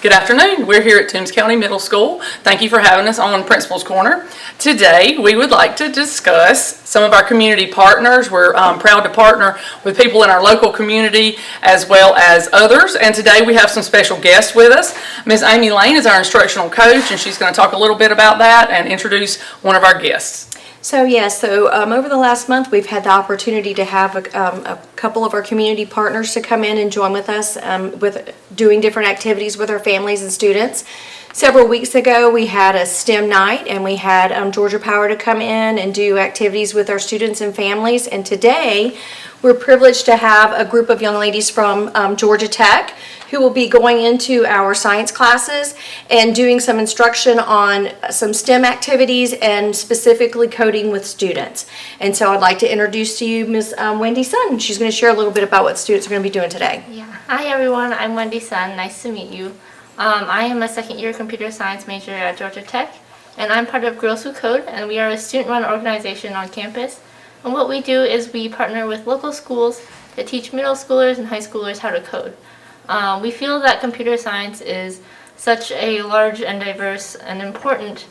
Good afternoon. We're here at Toombs County Middle School. Thank you for having us on Principal's Corner. Today, we would like to discuss some of our community partners. We're proud to partner with people in our local community as well as others. And today, we have some special guests with us. Ms. Amy Lane is our instructional coach, and she's going to talk a little bit about that and introduce one of our guests. Over the last month, we've had the opportunity to have a couple of our community partners to come in and join with us with doing different activities with our families and students. Several weeks ago, we had a STEM night, and we had Georgia Power to come in and do activities with our students and families. And today, we're privileged to have a group of young ladies from Georgia Tech who will be going into our science classes and doing some instruction on some STEM activities and specifically coding with students. And so I'd like to introduce to you Ms. Wendy Sun. She's going to share a little bit about what students are going to be doing today. Yeah. Hi everyone, I'm Wendy Sun. Nice to meet you. I am a second-year computer science major at Georgia Tech, and I'm part of Girls Who Code, and we are a student-run organization on campus. And what we do is we partner with local schools to teach middle schoolers and high schoolers how to code. We feel that computer science is such a large and diverse and important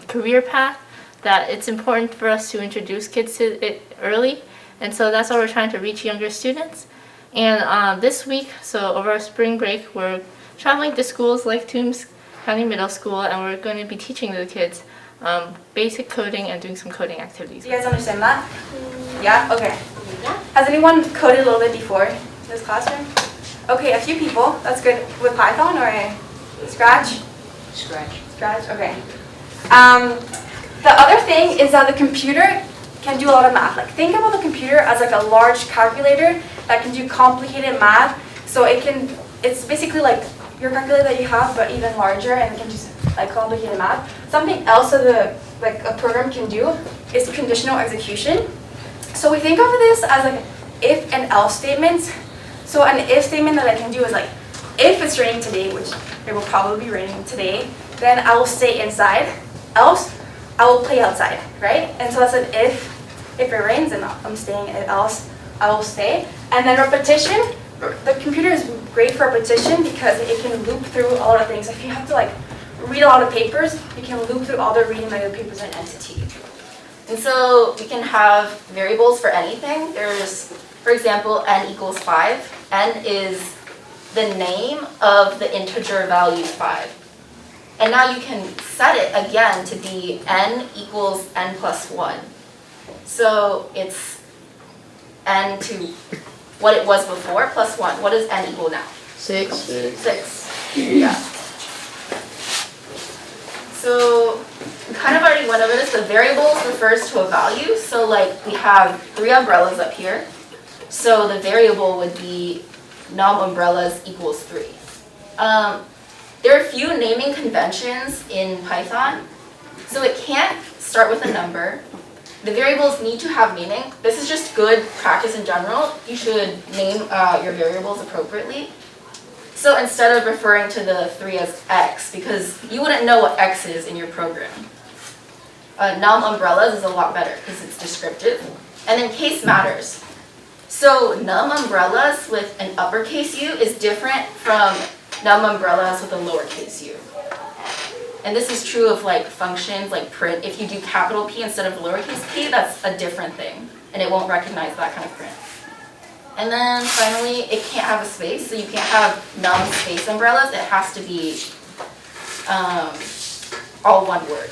career path that it's important for us to introduce kids to it early, and so that's why we're trying to reach younger students. And this week, so over our spring break, we're traveling to schools like Toombs County Middle School, and we're going to be teaching the kids basic coding and doing some coding activities. Do you guys understand that? Yeah? Okay. Yeah. Has anyone coded a little bit before in this classroom? Okay, a few people. That's good. With Python or Scratch? Scratch, okay. The other thing is that the computer can do a lot of math. Like, think about the computer as like a large calculator that can do complicated math. So it's basically like your calculator that you have, but even larger, and it can do like complicated math. Something else that a program can do is conditional execution. So we think of this as like if and else statements. So an if statement that I can do is like, if it's raining today, which it will probably be raining today, then I will stay inside. Else, I will play outside, right? And so that's an if it rains, then I'm staying, else I will stay. And then repetition, the computer is great for repetition because it can loop through a lot of things. If you have to like read a lot of papers, you can loop through all the reading like the papers and entity. And so we can have variables for anything. There's, for example, n equals 5. N is the name of the integer value 5. And now you can set it again to be n equals n plus 1. So it's n to what it was before plus 1. What does n equal now? 6. 6. Yeah. So we kind of already went over this. The variables refers to a value. So like we have 3 umbrellas up here. So the variable would be num umbrellas equals 3. There are a few naming conventions in Python. So it can't start with a number. The variables need to have meaning. This is just good practice in general. You should name your variables appropriately. So instead of referring to the 3 as x, because you wouldn't know what x is in your program. Num umbrellas is a lot better because it's descriptive. And then case matters. So num umbrellas with an uppercase u is different from num umbrellas with a lowercase u. And this is true of like functions like print. If you do capital P instead of lowercase p, that's a different thing. And it won't recognize that kind of print. And then finally, it can't have a space. So you can't have num space umbrellas. It has to be all one word.